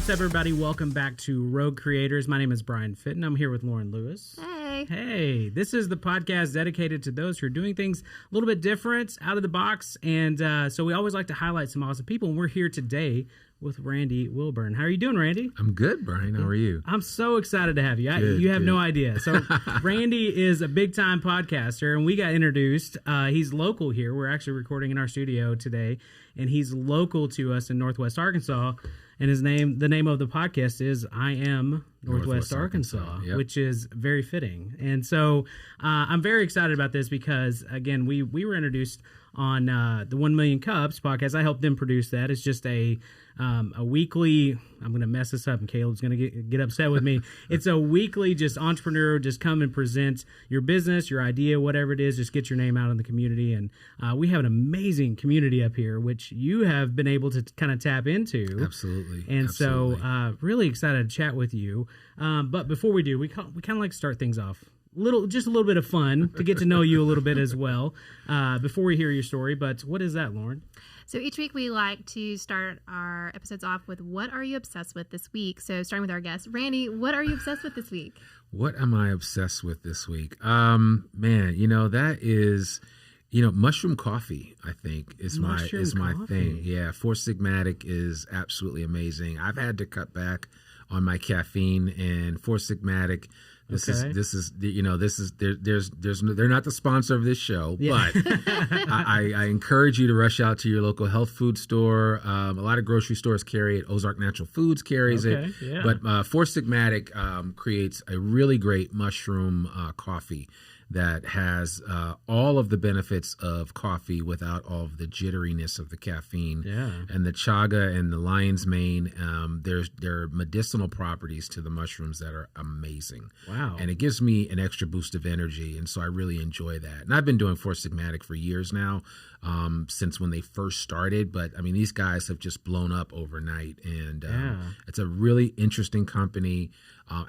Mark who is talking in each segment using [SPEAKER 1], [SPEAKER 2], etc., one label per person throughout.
[SPEAKER 1] What's up, everybody? Welcome back to Rogue Creators. My name is Brian Fitton. I'm here with Lauren Lewis. Hey, this is the podcast dedicated to those who are doing things a little bit different, out of the box. And so we always like to highlight some awesome people. And we're here today with Randy Wilburn. How are you doing, Randy?
[SPEAKER 2] I'm good, Brian. How are you?
[SPEAKER 1] I'm so excited to have you. You have no idea. So Randy is a big-time podcaster, and we got introduced. He's local here. We're actually recording in our studio today, and he's local to us in Northwest Arkansas. And the name of the podcast is I Am Northwest Arkansas,
[SPEAKER 2] yep.
[SPEAKER 1] Which is very fitting. And so I'm very excited about this because, again, we were introduced on the 1 Million Cups podcast. I helped them produce that. It's just a weekly, I'm going to mess this up and Caleb's going to get upset with me. It's a weekly just entrepreneur, just come and present your business, your idea, whatever it is, just get your name out in the community. And we have an amazing community up here, which you have been able to kind of tap into.
[SPEAKER 2] Absolutely.
[SPEAKER 1] And
[SPEAKER 2] Absolutely.
[SPEAKER 1] so really excited to chat with you. But before we do, we kind of like to start things off. Just a little bit of fun to get to know you a little bit as well before we hear your story. But what is that, Lauren?
[SPEAKER 3] So each week we like to start our episodes off with what are you obsessed with this week? So starting with our guest, Randy, what are you obsessed with this week?
[SPEAKER 2] What am I obsessed with this week? Man, that is, mushroom coffee, I think is my thing. Yeah. Four Sigmatic is absolutely amazing. I've had to cut back on my caffeine, and Four Sigmatic, they're not the sponsor of this show, but I encourage you to rush out to your local health food store. A lot of grocery stores carry it. Ozark Natural Foods carries it.
[SPEAKER 1] Yeah.
[SPEAKER 2] But Four Sigmatic creates a really great mushroom coffee that has all of the benefits of coffee without all of the jitteriness of the caffeine.
[SPEAKER 1] Yeah.
[SPEAKER 2] And the chaga and the lion's mane, there are medicinal properties to the mushrooms that are amazing.
[SPEAKER 1] Wow.
[SPEAKER 2] And it gives me an extra boost of energy, and so I really enjoy that. And I've been doing Four Sigmatic for years now, since when they first started. But, I mean, these guys have just blown up overnight, and it's a really interesting company.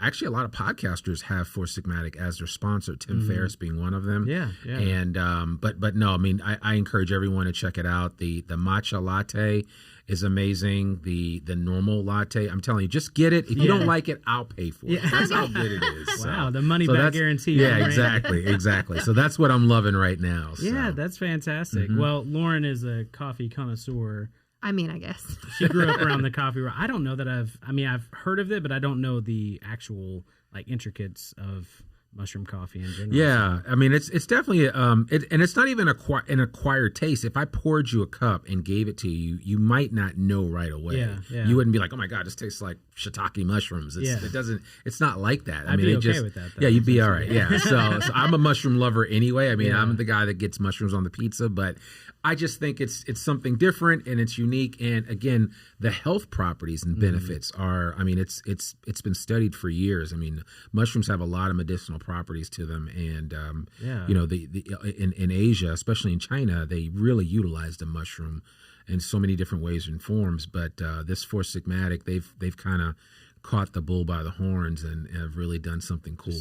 [SPEAKER 2] Actually, a lot of podcasters have Four Sigmatic as their sponsor, Tim Ferriss being one of them.
[SPEAKER 1] Yeah.
[SPEAKER 2] And but no, I mean, I encourage everyone to check it out. The matcha latte is amazing. The normal latte, I'm telling you, just get it. If you don't like it, I'll pay for it. That's how good it is.
[SPEAKER 1] Wow, the money back guarantee.
[SPEAKER 2] Yeah,
[SPEAKER 1] right?
[SPEAKER 2] exactly. So that's what I'm loving right now. So.
[SPEAKER 1] Yeah, that's fantastic. Well, Lauren is a coffee connoisseur.
[SPEAKER 3] I mean, I guess.
[SPEAKER 1] She grew up around the coffee world. I don't know that I've heard of it, but I don't know the actual intricates of mushroom coffee in general.
[SPEAKER 2] Yeah, I mean, it's definitely and it's not even an acquired taste. If I poured you a cup and gave it to you, you might not know right away.
[SPEAKER 1] Yeah.
[SPEAKER 2] You wouldn't be like, oh my God, this tastes like shiitake mushrooms. It doesn't. It's not like that.
[SPEAKER 1] I'd be okay with that, though.
[SPEAKER 2] Yeah, you'd be all right. Yeah. So I'm a mushroom lover anyway. I mean, I'm the guy that gets mushrooms on the pizza, but I just think it's something different and it's unique. And again, the health properties and benefits are. I mean, it's been studied for years. I mean, mushrooms have a lot of medicinal properties to them, and in Asia, especially in China, they really utilize the mushroom in so many different ways and forms. But this Four Sigmatic, they've kind of caught the bull by the horns and have really done something cool.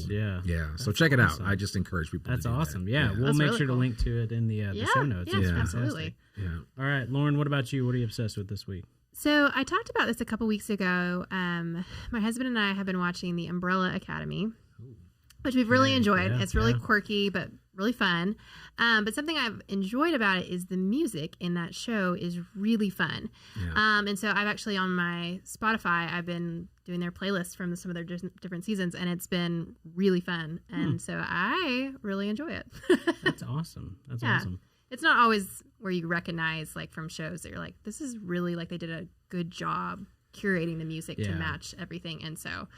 [SPEAKER 2] So check it out. I just encourage people.
[SPEAKER 1] That's
[SPEAKER 2] to do
[SPEAKER 1] awesome.
[SPEAKER 2] That.
[SPEAKER 1] Yeah, we'll
[SPEAKER 3] That's
[SPEAKER 1] make
[SPEAKER 3] really
[SPEAKER 1] sure to
[SPEAKER 3] cool.
[SPEAKER 1] link to it in the show notes.
[SPEAKER 3] Yeah,
[SPEAKER 1] It's
[SPEAKER 3] absolutely.
[SPEAKER 2] Yeah.
[SPEAKER 1] All right, Lauren, what about you? What are you obsessed with this week?
[SPEAKER 3] So I talked about this a couple weeks ago. My husband and I have been watching The Umbrella Academy, which we've really enjoyed. It's really quirky, but really fun. But something I've enjoyed about it is the music in that show is really fun.
[SPEAKER 2] Yeah.
[SPEAKER 3] And so I've actually on my Spotify, I've been doing their playlists from some of their different seasons, and it's been really fun. And so I really enjoy it.
[SPEAKER 1] That's awesome. That's awesome.
[SPEAKER 3] It's not always where you recognize from shows that you're like, this is really they did a good job curating the music to match everything. And so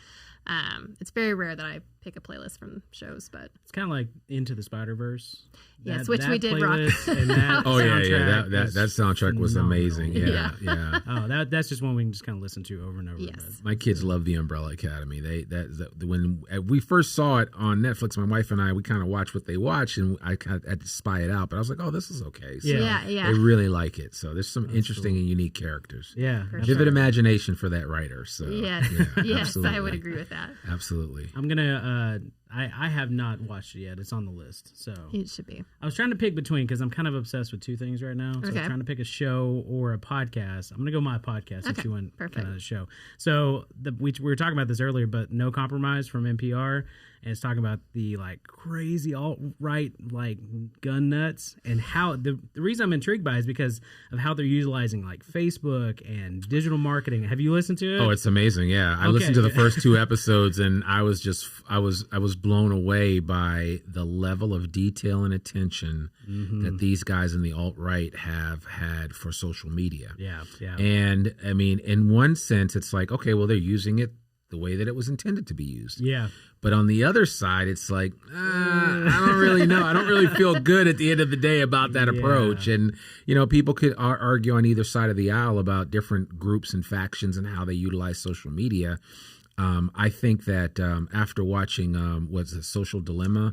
[SPEAKER 3] it's very rare that I pick a playlist from shows, but
[SPEAKER 1] it's kind of like Into the Spider-Verse.
[SPEAKER 3] Yes, which we did rock.
[SPEAKER 1] And that
[SPEAKER 2] that soundtrack was amazing. Yeah.
[SPEAKER 1] Oh, that's just one we can just kind of listen to over and over.
[SPEAKER 3] Yes.
[SPEAKER 2] My kids love The Umbrella Academy. When we first saw it on Netflix, my wife and I, we kind of watched what they watch, and I kind of had to spy it out. But I was like, oh, this is okay. So
[SPEAKER 3] Yeah.
[SPEAKER 2] they really like it. So there's some interesting and unique characters.
[SPEAKER 1] Yeah.
[SPEAKER 2] Vivid imagination for that writer. So
[SPEAKER 3] yes,
[SPEAKER 2] absolutely.
[SPEAKER 3] I would agree with that.
[SPEAKER 2] Absolutely.
[SPEAKER 1] I'm gonna I have not watched it yet. It's on the list. So
[SPEAKER 3] It should be.
[SPEAKER 1] I was trying to pick between because I'm kind of obsessed with two things right now. So I was trying to pick a show or a podcast. I'm going to go my podcast since you went kind of the show. So we were talking about this earlier, but No Compromise from NPR. And it's talking about the like crazy alt-right like gun nuts and how the reason I'm intrigued by it is because of how they're utilizing like Facebook and digital marketing. Have you listened to it?
[SPEAKER 2] Oh, it's amazing. Yeah. I listened to the first 2 episodes and I was blown away by the level of detail and attention that these guys in the alt-right have had for social media.
[SPEAKER 1] Yeah. Yeah.
[SPEAKER 2] And I mean, in one sense, it's like, okay, well, they're using it the way that it was intended to be used.
[SPEAKER 1] Yeah.
[SPEAKER 2] But on the other side, it's like, I don't really know. I don't really feel good at the end of the day about that approach. And, you know, people could argue on either side of the aisle about different groups and factions and how they utilize social media. I think that after watching what's it, Social Dilemma,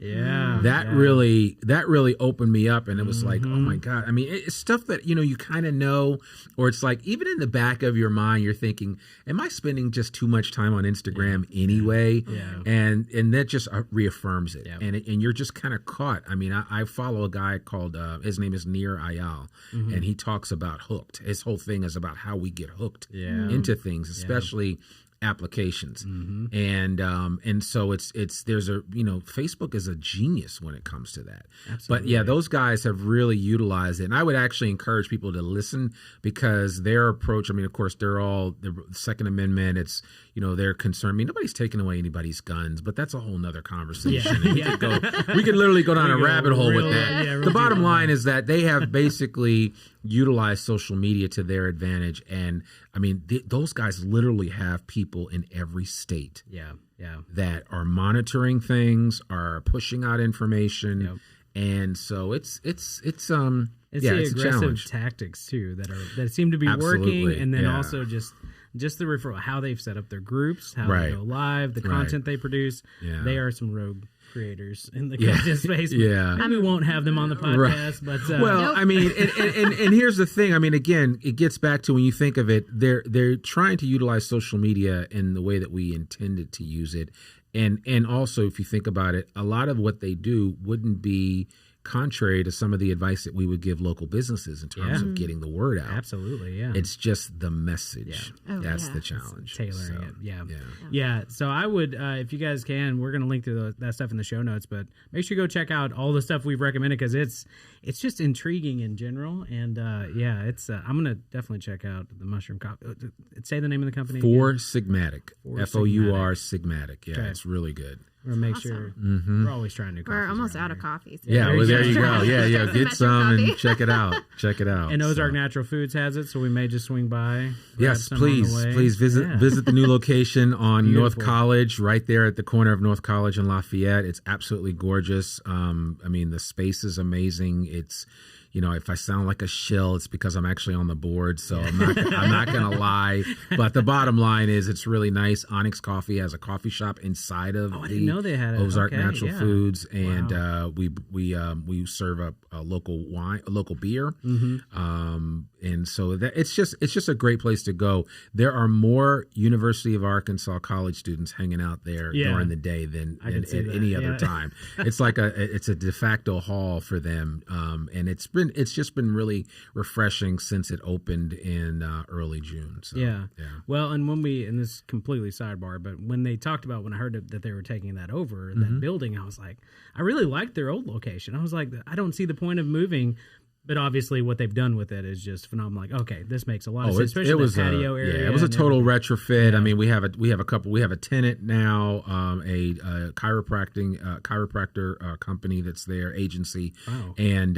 [SPEAKER 2] that really opened me up, and it was like, oh my God! I mean, it's stuff that you kind of know, or it's like even in the back of your mind, you're thinking, am I spending just too much time on Instagram anyway? And that just reaffirms it, and you're just kind of caught. I mean, I follow a guy called his name is Nir Eyal, and he talks about hooked. His whole thing is about how we get hooked into things, especially applications. And so it's there's a Facebook is a genius when it comes to that. Absolutely. But those guys have really utilized it, and I would actually encourage people to listen because their approach, I mean, of course the Second Amendment, it's they're concerned. I mean, nobody's taking away anybody's guns, but that's a whole nother conversation. We could literally go down a rabbit hole with that. The bottom line is that they have basically utilized social media to their advantage, and I mean, those guys literally have people in every state that are monitoring things, are pushing out information, and so it's the aggressive
[SPEAKER 1] tactics too that seem to be working, and then also just the referral, how they've set up their groups, how they go live, the content they produce. They are some rogue creators in the content space. We won't have them on the podcast, but
[SPEAKER 2] I mean, and here's the thing. I mean, again, it gets back to when you think of it, they're trying to utilize social media in the way that we intended to use it, and also if you think about it, a lot of what they do wouldn't be contrary to some of the advice that we would give local businesses in terms of getting the word out.
[SPEAKER 1] Absolutely, it's just
[SPEAKER 2] the message. That's the challenge.
[SPEAKER 1] It's tailoring it. So I would, if you guys can, we're going to link to that stuff in the show notes, but make sure you go check out all the stuff we've recommended because it's just intriguing in general. And it's I'm going to definitely check out the Mushroom Coffee. Say the name of the company.
[SPEAKER 2] Four Sigmatic. FOUR Sigmatic. Yeah, it's really good.
[SPEAKER 1] We'll make sure we're always trying to.
[SPEAKER 3] We're almost out of coffee. So
[SPEAKER 2] there you go. Get some and check it out. And
[SPEAKER 1] Ozark Natural Foods has it, so we may just swing by.
[SPEAKER 2] Yes, please visit the new location on North College, right there at the corner of North College and Lafayette. It's absolutely gorgeous. I mean, the space is amazing. It's if I sound like a shill, it's because I'm actually on the board, so I'm not going to lie. But the bottom line is it's really nice. Onyx Coffee has a coffee shop inside of
[SPEAKER 1] I didn't know they had it.
[SPEAKER 2] Ozark Natural Foods, and we serve up a local wine, a local beer, and so it's just a great place to go. There are more University of Arkansas college students hanging out there during the day than at any other time. It's like it's a de facto hall for them, and it's just been really refreshing since it opened in early June. So,
[SPEAKER 1] Well, and and this is completely sidebar, but when I heard that they were taking that over, that building, I was like, I really liked their old location. I was like, I don't see the point of moving. But obviously, what they've done with it is just phenomenal. Like, okay, this makes a lot of sense, especially the patio area.
[SPEAKER 2] Yeah, it was a total retrofit. Yeah. I mean, we have a tenant now, a chiropractor company that's their agency, and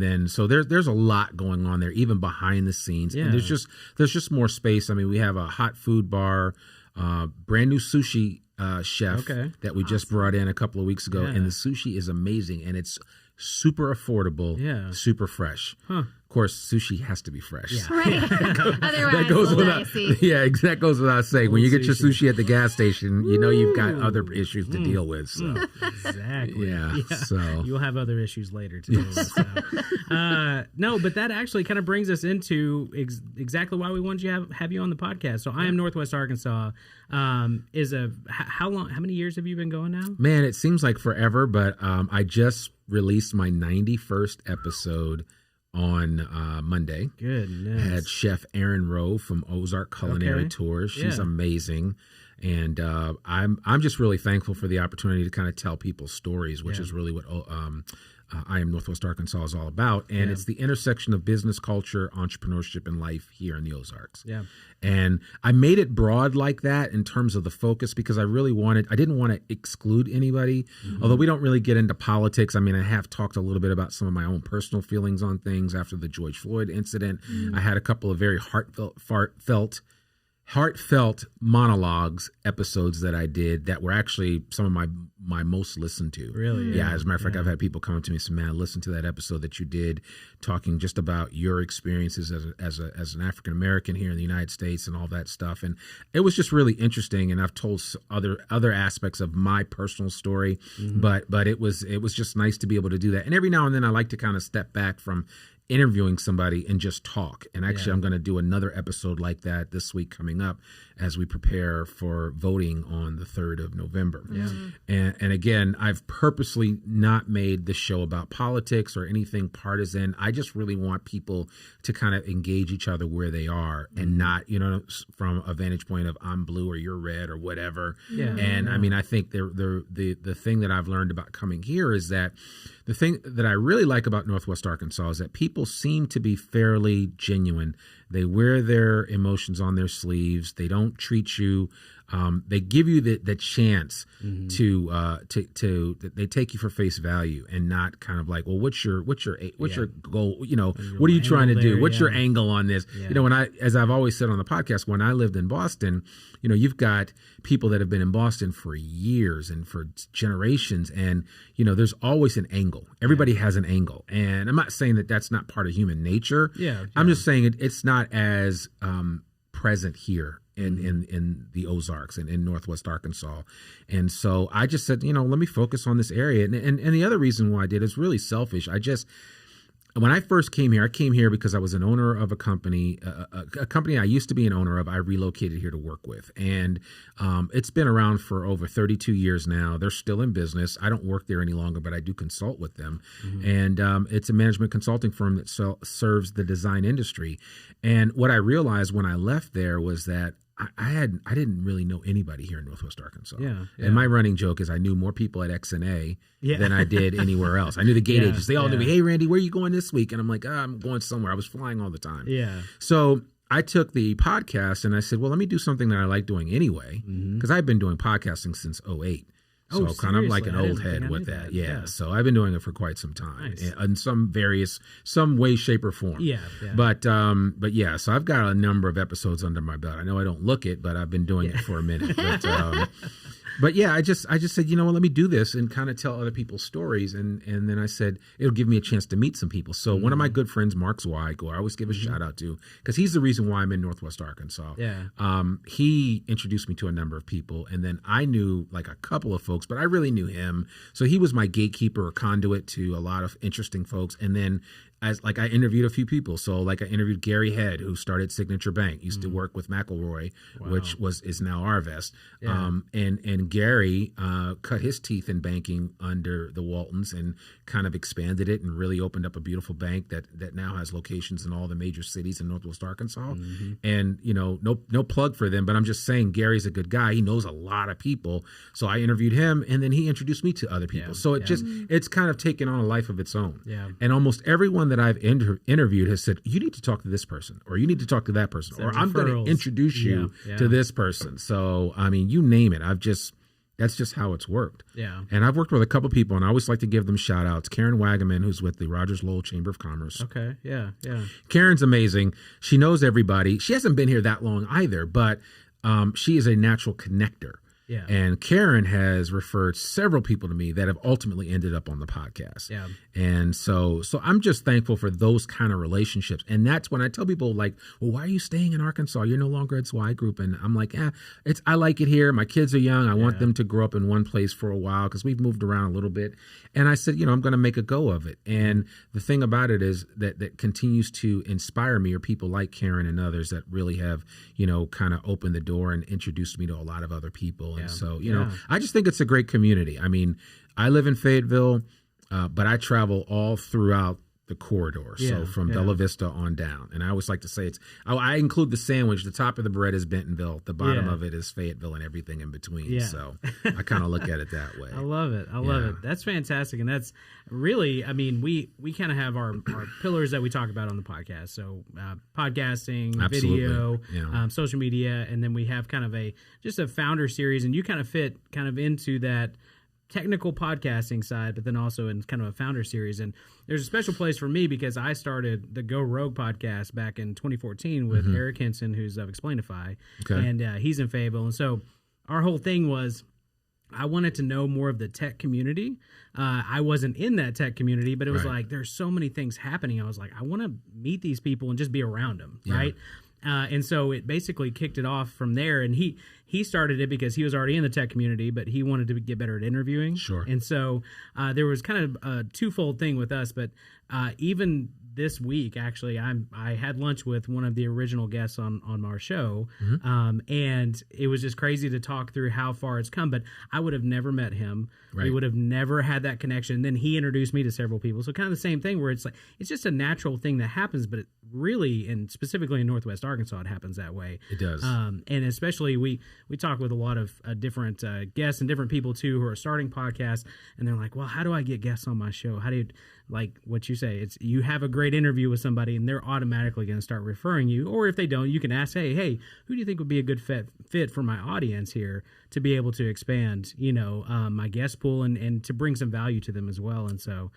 [SPEAKER 2] then so there's a lot going on there, even behind the scenes. And there's just more space. I mean, we have a hot food bar, brand new sushi chef that we just brought in a couple of weeks ago, and the sushi is amazing, and it's super affordable, super fresh.
[SPEAKER 1] Huh.
[SPEAKER 2] Of course, sushi has to be fresh.
[SPEAKER 1] Yeah.
[SPEAKER 3] Right. Otherwise,
[SPEAKER 2] That goes without, that goes without saying. When you get your sushi at the gas station, you know you've got other issues to deal with. So.
[SPEAKER 1] Exactly.
[SPEAKER 2] Yeah. So
[SPEAKER 1] you'll have other issues later to deal with. So. No, but that actually kind of brings us into exactly why we wanted to have you on the podcast. So I Am Northwest Arkansas how many years have you been going now?
[SPEAKER 2] Man, it seems like forever, but I just released my 91st episode on Monday.
[SPEAKER 1] Goodness.
[SPEAKER 2] I had Chef Erin Rowe from Ozark Culinary Tours. She's amazing. And I'm just really thankful for the opportunity to kind of tell people's stories, which is really what I Am Northwest Arkansas is all about. And it's the intersection of business, culture, entrepreneurship, and life here in the Ozarks.
[SPEAKER 1] Yeah.
[SPEAKER 2] And I made it broad like that in terms of the focus because I didn't want to exclude anybody, although we don't really get into politics. I mean, I have talked a little bit about some of my own personal feelings on things after the George Floyd incident. I had a couple of very heartfelt monologues episodes that I did that were actually some of my most listened to.
[SPEAKER 1] Really?
[SPEAKER 2] Yeah. As a matter of fact, I've had people come to me and say, man, listen to that episode that you did talking just about your experiences as an African-American here in the United States and all that stuff. And it was just really interesting. And I've told other aspects of my personal story, but it was just nice to be able to do that. And every now and then I like to kind of step back from interviewing somebody and just talk. And actually, I'm going to do another episode like that this week coming up as we prepare for voting on the 3rd of November.
[SPEAKER 1] Yeah.
[SPEAKER 2] And again, I've purposely not made the show about politics or anything partisan. I just really want people to kind of engage each other where they are and not, from a vantage point of I'm blue or you're red or whatever.
[SPEAKER 1] Yeah.
[SPEAKER 2] And I mean, I think the thing that I've learned about coming here is that the thing that I really like about Northwest Arkansas is that people seem to be fairly genuine. They wear their emotions on their sleeves. They don't treat you. They give you the chance to they take you for face value and not kind of like, well, what's your goal? What are you trying to do? What's your angle on this? Yeah. As I've always said on the podcast, when I lived in Boston, you've got people that have been in Boston for years and for generations, and there's always an angle. Everybody has an angle, and I'm not saying that that's not part of human nature. I'm just saying it's not as present here in the Ozarks and in Northwest Arkansas. And so I just said, let me focus on this area. And the other reason why I did is really selfish. When I first came here, I came here because I was an owner of a company, a company I used to be an owner of. I relocated here to work with. And it's been around for over 32 years now. They're still in business. I don't work there any longer, but I do consult with them. And it's a management consulting firm that serves the design industry. And what I realized when I left there was that I didn't really know anybody here in Northwest Arkansas. And my running joke is I knew more people at XNA than I did anywhere else. I knew the gate agents. They all knew me. Hey, Randy, where are you going this week? And I'm like, I'm going somewhere. I was flying all the time. So I took the podcast and I said, well, let me do something that I like doing anyway, because I've been doing podcasting since 2008. So kind of like an old head with that. Yeah. So I've been doing it for quite some time in some way, shape, or form. But yeah, so I've got a number of episodes under my belt. I know I don't look it, but I've been doing it for a minute. But yeah, I just said, what, let me do this and kind of tell other people's stories. And then I said, it'll give me a chance to meet some people. So one of my good friends, Mark Zweig, who I always give a shout out to, because he's the reason why I'm in Northwest Arkansas. He introduced me to a number of people. And then I knew like a couple of folks, but I really knew him. So he was my gatekeeper or conduit to a lot of interesting folks. And then I interviewed a few people. So I interviewed Gary Head, who started Signature Bank, used to work with McElroy, which is now Arvest. And Gary cut his teeth in banking under the Waltons and kind of expanded it and really opened up a beautiful bank that now has locations in all the major cities in Northwest Arkansas. And no plug for them, but I'm just saying Gary's a good guy. He knows a lot of people. So I interviewed him, and then he introduced me to other people. So it's kind of taken on a life of its own. And almost everyone that I've interviewed has said, you need to talk to this person, or you need to talk to that person, or I'm going to introduce you to this person. So, I mean, you name it. That's just how it's worked. And I've worked with a couple people, and I always like to give them shout outs. Karen Wagaman, who's with the Rogers Lowell Chamber of Commerce. Karen's amazing. She knows everybody. She hasn't been here that long either, but she is a natural connector.
[SPEAKER 1] Yeah.
[SPEAKER 2] And Karen has referred several people to me that have ultimately ended up on the podcast.
[SPEAKER 1] Yeah.
[SPEAKER 2] And so I'm just thankful for those kind of relationships. And that's when I tell people like, well, why are you staying in Arkansas? You're no longer at SWI Group. And I'm like, I like it here. My kids are young. I want them to grow up in one place for a while because we've moved around a little bit. And I said, I'm going to make a go of it. And the thing about it is that continues to inspire me are people like Karen and others that really have, kind of opened the door and introduced me to a lot of other people. And so, I just think it's a great community. I mean, I live in Fayetteville, but I travel all throughout the corridor. So from Bella Vista on down. And I always like to say I include the sandwich. The top of the bread is Bentonville. The bottom of it is Fayetteville and everything in between. Yeah. So I kind of look at it that way.
[SPEAKER 1] I love it. I love it. That's fantastic. And that's really, I mean, we kind of have our pillars that we talk about on the podcast. So podcasting,
[SPEAKER 2] Absolutely.
[SPEAKER 1] video, social media, and then we have kind of just a founder series, and you kind of fit kind of into that technical podcasting side, but then also in kind of a founder series. And there's a special place for me because I started the Go Rogue podcast back in 2014 with Eric Henson, who's of Explainify, and he's in Fayetteville. And so our whole thing was I wanted to know more of the tech community. I wasn't in that tech community, but it was like there's so many things happening. I was like, I want to meet these people and just be around them, right? And so it basically kicked it off from there. And he started it because he was already in the tech community, but he wanted to get better at interviewing.
[SPEAKER 2] Sure.
[SPEAKER 1] And so there was kind of a twofold thing with us. But even this week, actually, I had lunch with one of the original guests on our show. And it was just crazy to talk through how far it's come. But I would have never met him. We would have never had that connection. Then he introduced me to several people. So kind of the same thing where it's like, it's just a natural thing that happens, but it really, and specifically in Northwest Arkansas, it happens that way.
[SPEAKER 2] It does.
[SPEAKER 1] And especially we talk with a lot of different guests and different people too who are starting podcasts, and they're like, well, how do I get guests on my show? How do you, like what you say, it's you have a great interview with somebody and they're automatically going to start referring you. Or if they don't, you can ask, hey, who do you think would be a good fit for my audience here to be able to expand, my guest pool and to bring some value to them as well. And so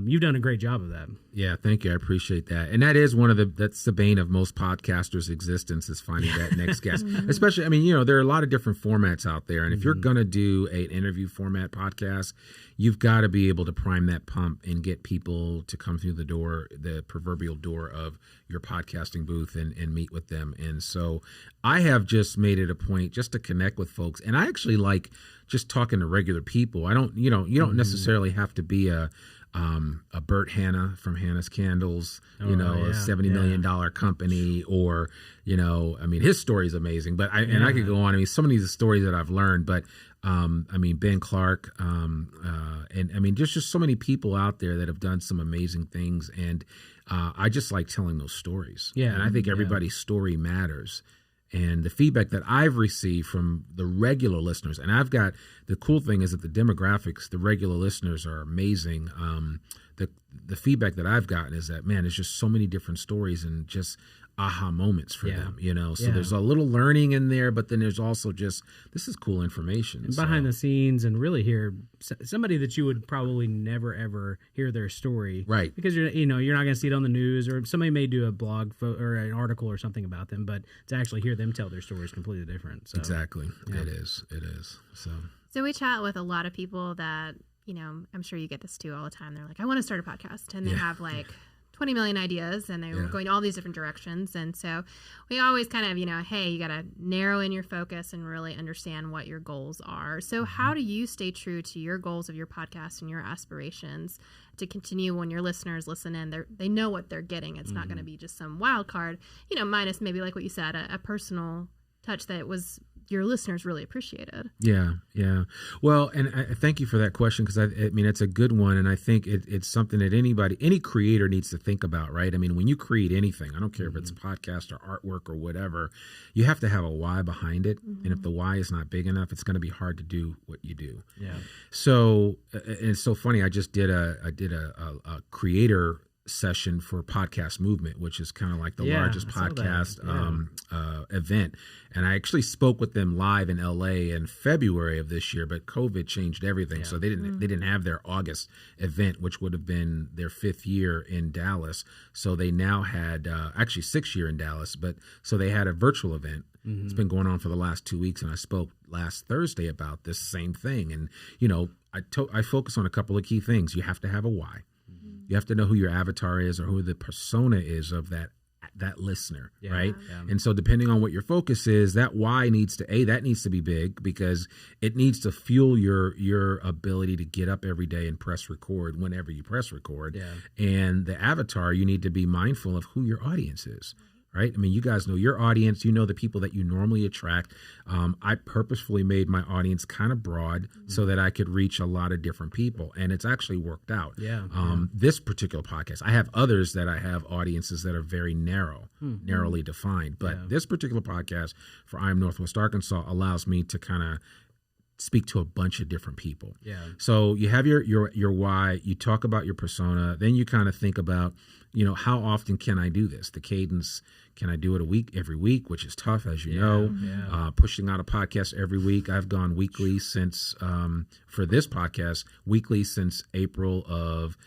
[SPEAKER 1] you've done a great job of that.
[SPEAKER 2] Yeah, thank you. I appreciate that. And that is that's the bane of most podcasters' existence, is finding that next guest. Especially, I mean, there are a lot of different formats out there. And if you're going to do an interview format podcast, you've got to be able to prime that pump and get people to come through the proverbial door of your podcasting booth and meet with them. And so I have just made it a point just to connect with folks. And I actually like just talking to regular people. I don't, you don't necessarily have to be a Bert Hanna from Hanna's Candles, a $70 million company, or, I mean, his story is amazing, but I could go on. I mean, some of these stories that I've learned, but I mean, Ben Clark, and I mean, there's just so many people out there that have done some amazing things. And I just like telling those stories. Yeah. And I think everybody's story matters. And the feedback that I've received from the regular listeners, and the cool thing is that the demographics, the regular listeners are amazing. The feedback that I've gotten is that, man, there's just so many different stories and just aha moments for them, So there's a little learning in there, but then there's also just, this is cool information.
[SPEAKER 1] And behind the scenes, and really hear somebody that you would probably never, ever hear their story.
[SPEAKER 2] Right.
[SPEAKER 1] Because you're not going to see it on the news, or somebody may do a blog or an article or something about them, but to actually hear them tell their story is completely different. So,
[SPEAKER 2] exactly. Yeah. It is.
[SPEAKER 3] So we chat with a lot of people that, I'm sure you get this too all the time. They're like, I want to start a podcast. And they have like 20 million ideas, and they're going all these different directions. And so we always kind of, hey, you got to narrow in your focus and really understand what your goals are. So how do you stay true to your goals of your podcast and your aspirations to continue when your listeners listen in? They know what they're getting. It's not going to be just some wild card, minus maybe like what you said, a personal touch that was your listeners really appreciated.
[SPEAKER 2] Yeah. Well, and I thank you for that question, because I mean, it's a good one. And I think it's something that any creator needs to think about, right? I mean, when you create anything, I don't care if it's a podcast or artwork or whatever, you have to have a why behind it. And if the why is not big enough, it's going to be hard to do what you do.
[SPEAKER 1] Yeah.
[SPEAKER 2] So, and it's so funny. I just did a creator session for Podcast Movement, which is kind of like the largest podcast event. And I actually spoke with them live in LA in February of this year, but COVID changed everything. So they didn't have their August event, which would have been their 5th year in Dallas. So they now had actually 6th year in Dallas, but so they had a virtual event. It's been going on for the last 2 weeks, and I spoke last Thursday about this same thing. And, you know, I focus on a couple of key things. You have to have a why. You have to know who your avatar is or who the persona is of that listener, right? Yeah. And so depending on what your focus is, that why needs to be big, because it needs to fuel your ability to get up every day and press record whenever you press record. Yeah. And the avatar, you need to be mindful of who your audience is. Right? I mean, you guys know your audience. You know the people that you normally attract. I purposefully made my audience kind of broad so that I could reach a lot of different people, and it's actually worked out. This particular podcast, I have others that I have audiences that are very narrowly defined, but this particular podcast for I Am Northwest Arkansas allows me to kind of speak to a bunch of different people. Yeah. So you have your why, you talk about your persona, then you kind of think about, you know, how often can I do this? The cadence, can I do it every week, which is tough, as you know. Yeah. Pushing out a podcast every week. I've gone weekly since, for this podcast, weekly since April of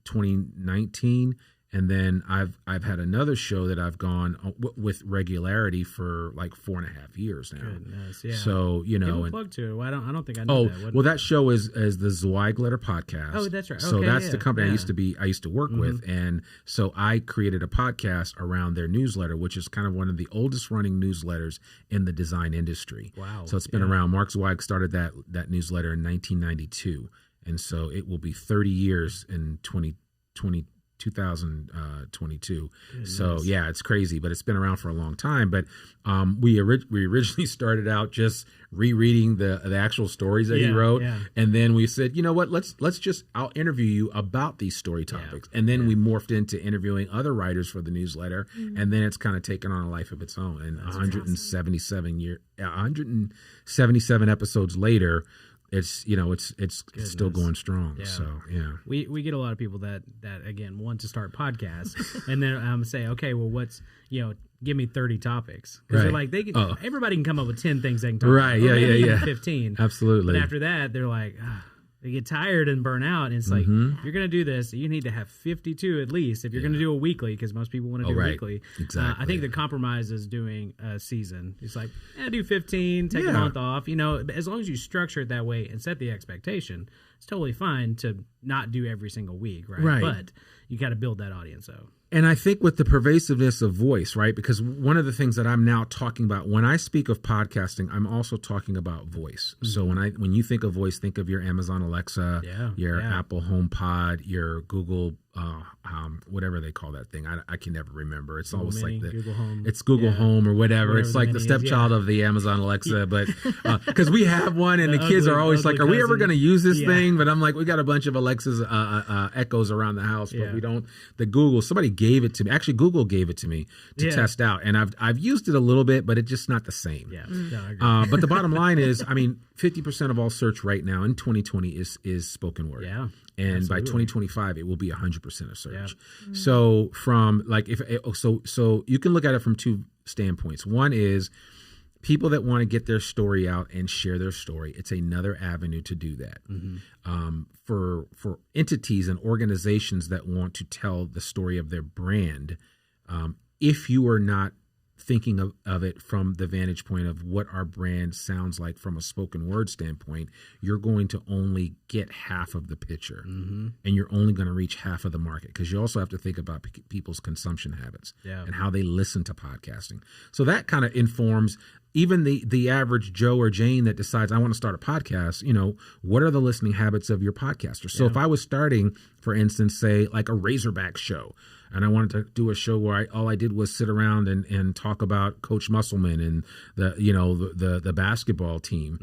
[SPEAKER 2] 2019. And then I've had another show that I've gone with regularity for like 4.5 years now.
[SPEAKER 1] Goodness, yeah.
[SPEAKER 2] So, you know,
[SPEAKER 1] give a plug to it. I don't think I know that.
[SPEAKER 2] Well, that show is the Zweigletter podcast.
[SPEAKER 1] Oh, that's right.
[SPEAKER 2] So that's the company I used to work with, and so I created a podcast around their newsletter, which is kind of one of the oldest running newsletters in the design industry. Wow. So it's been around. Mark Zweig started that newsletter in 1992, and so it will be 30 years in 2022. So yeah, it's crazy, but it's been around for a long time. But we originally started out just rereading the actual stories that he wrote, and then we said, you know what, I'll interview you about these story topics, and then we morphed into interviewing other writers for the newsletter, and then it's kind of taken on a life of its own. And 177 episodes later, it's still going strong. So
[SPEAKER 1] we get a lot of people that again want to start podcasts and then say, okay, well, what's, give me 30 topics, because they're like, everybody can come up with 10 things they can talk about. Right. 15.
[SPEAKER 2] Absolutely.
[SPEAKER 1] But after that, they're like, they get tired and burn out, and it's like, if you're going to do this, you need to have 52 at least if you're going to do a weekly, because most people want to do weekly.
[SPEAKER 2] Exactly.
[SPEAKER 1] I think the compromise is doing a season. It's like, do 15, take a month off. As long as you structure it that way and set the expectation, it's totally fine to not do every single week, right? But you got to build that audience out.
[SPEAKER 2] And I think with the pervasiveness of voice, right? Because one of the things that I'm now talking about when I speak of podcasting, I'm also talking about voice. So when you think of voice, think of your Amazon Alexa, your Apple HomePod, your Google, whatever they call that thing. I can never remember. It's always like
[SPEAKER 1] Google Home.
[SPEAKER 2] It's Google Home or whatever. It's like the stepchild of the Amazon Alexa, but because we have one, and the kids are always like, "Are we ever going to use this thing?" But I'm like, we got a bunch of Alexas, Echoes around the house, but we don't. The Google, somebody gave it to me. Actually, Google gave it to me to test out, and I've used it a little bit, but it's just not the same.
[SPEAKER 1] Yeah, I agree.
[SPEAKER 2] But the bottom line is, 50% of all search right now in 2020 is spoken word.
[SPEAKER 1] Yeah.
[SPEAKER 2] And by 2025, it will be 100% of search. Yeah. So from so you can look at it from two standpoints. One is people that want to get their story out and share their story. It's another avenue to do that. For entities and organizations that want to tell the story of their brand, if you are not thinking of it from the vantage point of what our brand sounds like from a spoken word standpoint, you're going to only get half of the picture, and you're only going to reach half of the market, because you also have to think about people's consumption habits and how they listen to podcasting. So that kind of informs even the average Joe or Jane that decides, I want to start a podcast. What are the listening habits of your podcaster? So if I was starting, for instance, say like a Razorback show, and I wanted to do a show where all I did was sit around and talk about Coach Musselman and the basketball team.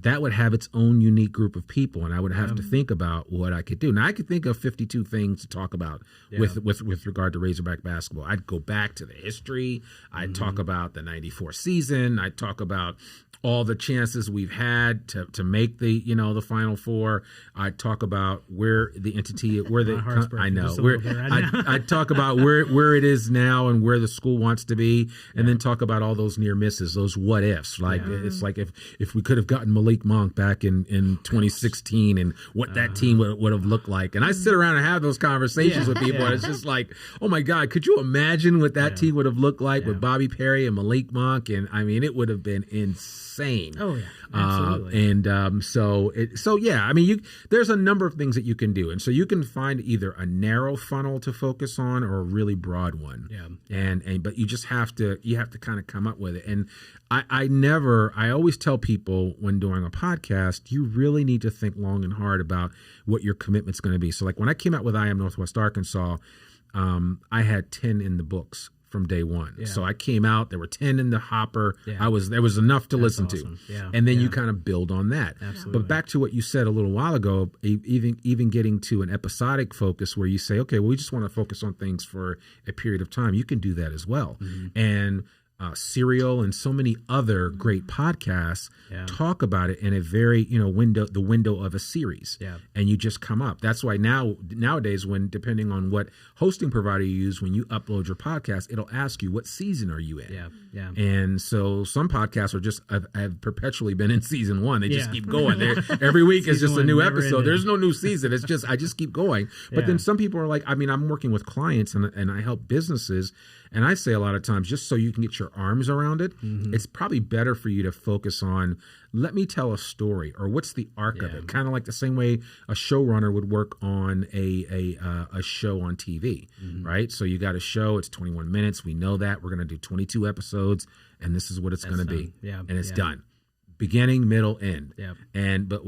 [SPEAKER 2] That would have its own unique group of people, and I would have to think about what I could do. Now I could think of 52 things to talk about with regard to Razorback basketball. I'd go back to the history. I'd talk about the '94 season. season. I talk about all the chances we've had to make the the Final Four. I talk about where the entity, where the I know where I talk about where it is now and where the school wants to be, and then talk about all those near misses, those what ifs. Like it's like if we could have gotten Malik Monk back in 2016 and what that team would have looked like. And I sit around and have those conversations with people, and it's just like, oh my God, could you imagine what that team would have looked like with Bobby Perry and Malik Monk? And I mean, it would have been insane.
[SPEAKER 1] Oh yeah, absolutely.
[SPEAKER 2] So yeah, I mean, there's a number of things that you can do, and so you can find either a narrow funnel to focus on or a really broad one.
[SPEAKER 1] Yeah.
[SPEAKER 2] But you just have to kind of come up with it. And I always tell people when doing a podcast, you really need to think long and hard about what your commitment's going to be. So like when I came out with I Am Northwest Arkansas, I had 10 in the books from day one. Yeah. So I came out, there were 10 in the hopper. Yeah. There was enough to listen to.
[SPEAKER 1] Yeah.
[SPEAKER 2] And then you kind of build on that.
[SPEAKER 1] Absolutely.
[SPEAKER 2] But back to what you said a little while ago, even getting to an episodic focus where you say, okay, well, we just want to focus on things for a period of time. You can do that as well. Mm-hmm. And Serial and so many other great podcasts talk about it in a very the window of a series, and you just come up. That's why nowadays, when depending on what hosting provider you use, when you upload your podcast, it'll ask you what season are you in. And so some podcasts are just have perpetually been in season 1. They just keep going. Every week is just a new episode. Ended. There's no new season. It's just I just keep going. But then some people are like, I mean, I'm working with clients and I help businesses. And I say a lot of times, just so you can get your arms around it, it's probably better for you to focus on, let me tell a story, or what's the arc of it? Kind of like the same way a showrunner would work on a show on TV, right? So you got a show, it's 21 minutes. We know that. We're going to do 22 episodes, and this is what it's going to be. And it's done. Beginning, middle, end. But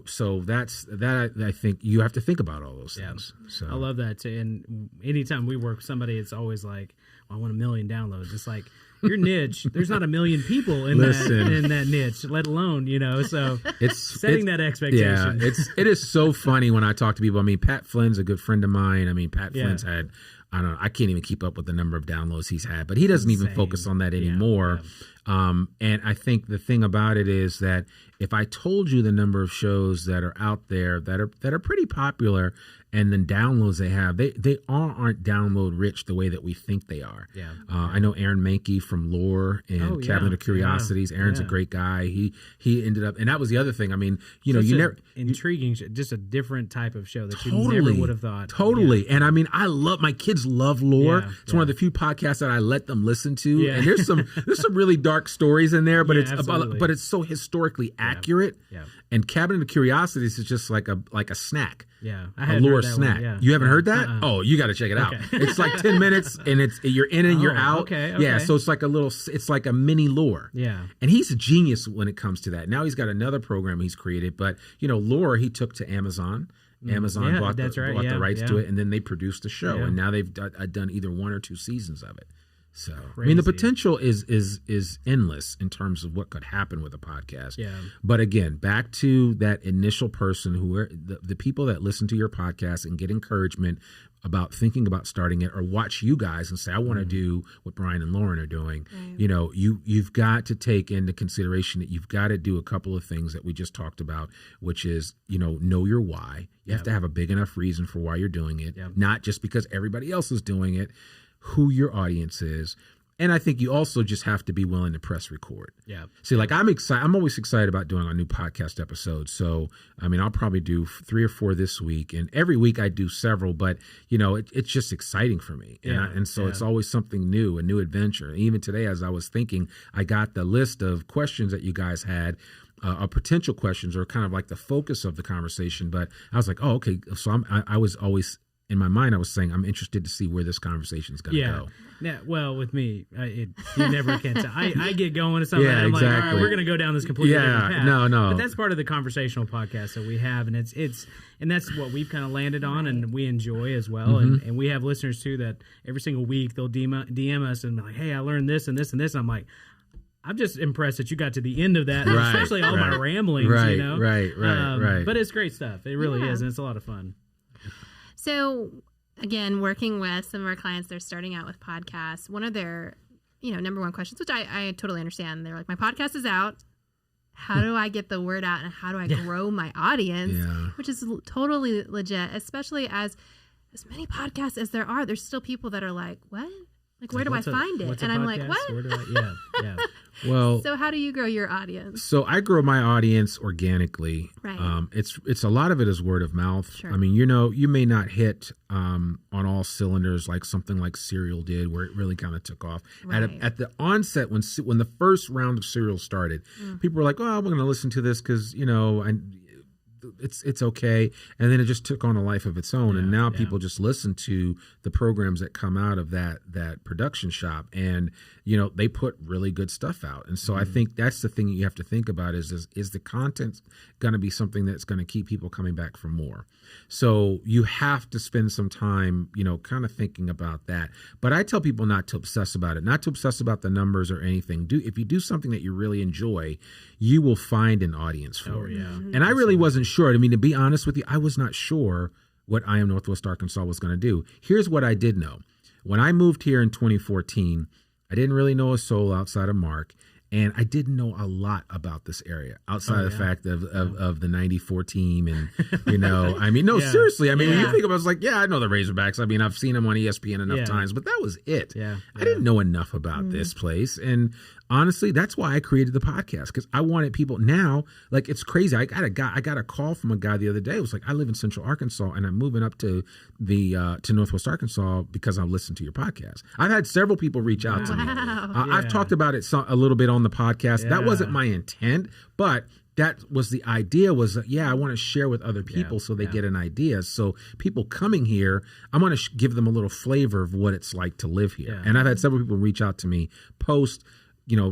[SPEAKER 2] so that's that. I think you have to think about all those things. So
[SPEAKER 1] I love that too. And anytime we work with somebody, it's always like, I want 1 million downloads. It's like your niche. There's not 1 million people in that niche, let alone So it's setting that expectation.
[SPEAKER 2] Yeah, it is so funny when I talk to people. I mean, Pat Flynn's a good friend of mine. I mean, Pat Flynn's had. I don't know. I can't even keep up with the number of downloads he's had, but he doesn't even focus on that anymore. And I think the thing about it is that if I told you the number of shows that are out there that are pretty popular, and then downloads they have, they aren't download rich the way that we think they are. I know Aaron Mankey from Lore and Cabinet of Curiosities. Aaron's a great guy. He ended up, and that was the other thing. I mean, you never
[SPEAKER 1] intriguing, just a different type of show that you never would have thought.
[SPEAKER 2] Totally. And I mean, my kids love Lore. It's one of the few podcasts that I let them listen to. And there's some really dark stories in there, but it's so historically accurate. And Cabinet of Curiosities is just like a snack.
[SPEAKER 1] A
[SPEAKER 2] Lore snack. You haven't heard that? Oh, you got to check it out. It's like 10 minutes, and you're in and you're out. Yeah, so it's like it's like a mini Lore. And he's a genius when it comes to that. Now he's got another program he's created, but Lore he took to Amazon. Amazon bought the rights to it, and then they produced a show, and now they've done either 1 or 2 seasons of it. So I mean, the potential is endless in terms of what could happen with a podcast. But again, back to that initial person who are the people that listen to your podcast and get encouragement about thinking about starting it, or watch you guys and say, I want to do what Brian and Lauren are doing. You've got to take into consideration that you've got to do a couple of things that we just talked about, which is, know your why. You have to have a big enough reason for why you're doing it, not just because everybody else is doing it. Who your audience is. And I think you also just have to be willing to press record. See, like I'm excited. I'm always excited about doing a new podcast episode. So, I mean, I'll probably do 3 or 4 this week, and every week I do several, but it's just exciting for me. And so it's always something new, a new adventure. And even today, as I was thinking, I got the list of questions that you guys had, potential questions, or kind of like the focus of the conversation. But I was like, oh, okay. So I was always, in my mind, I was saying, I'm interested to see where this conversation is going to go.
[SPEAKER 1] Yeah, well, with me, you never can tell. I get going to something, and I'm like, all right, we're going to go down this completely different path.
[SPEAKER 2] No.
[SPEAKER 1] But that's part of the conversational podcast that we have, and and that's what we've kind of landed on, and we enjoy as well. And we have listeners, too, that every single week they'll DM us and be like, hey, I learned this and this and this. And I'm like, I'm just impressed that you got to the end of that, especially all my ramblings,
[SPEAKER 2] Right.
[SPEAKER 1] But it's great stuff. It really is, and it's a lot of fun.
[SPEAKER 3] So, again, working with some of our clients, they're starting out with podcasts. One of their number one questions, which I totally understand. They're like, my podcast is out. How do I get the word out and how do I grow my audience?
[SPEAKER 2] Yeah.
[SPEAKER 3] Which is totally legit, especially as many podcasts as there are. There's still people that are like, what? Like, where do I find it? And I'm like, what?
[SPEAKER 1] Yeah.
[SPEAKER 2] Well,
[SPEAKER 3] so how do you grow your audience?
[SPEAKER 2] So I grow my audience organically.
[SPEAKER 3] Right.
[SPEAKER 2] It's a lot of it is word of mouth.
[SPEAKER 3] Sure.
[SPEAKER 2] I mean, you may not hit on all cylinders like something like Serial did, where it really kind of took off.
[SPEAKER 3] Right.
[SPEAKER 2] At the onset, when the first round of Serial started, people were like, "Oh, I'm going to listen to this because it's okay," and then it just took on a life of its own, and now people just listen to the programs that come out of that production shop, and they put really good stuff out. And so I think that's the thing you have to think about is the content going to be something that's going to keep people coming back for more. So you have to spend some time kind of thinking about that. But I tell people not to obsess about it, not to obsess about the numbers or anything. If you do something that you really enjoy, you will find an audience for it. And I really wasn't sure. I mean, to be honest with you, I was not sure what I Am Northwest Arkansas was going to do. Here's what I did know. When I moved here in 2014, I didn't really know a soul outside of Mark, and I didn't know a lot about this area outside of the fact of the 94 team. And, I mean, seriously. I mean, when you think about it, it's like, I know the Razorbacks. I mean, I've seen them on ESPN enough times, but that was it. I didn't know enough about this place. And honestly, that's why I created the podcast, because I wanted people now, like, it's crazy. I got a call from a guy the other day. It was like, I live in Central Arkansas and I'm moving up to to Northwest Arkansas because I listened to your podcast. I've had several people reach out to me. I've talked about it a little bit on the podcast. That wasn't my intent, but that was the idea, was I want to share with other people so they get an idea. So people coming here, I want to give them a little flavor of what it's like to live here. And I've had several people reach out to me post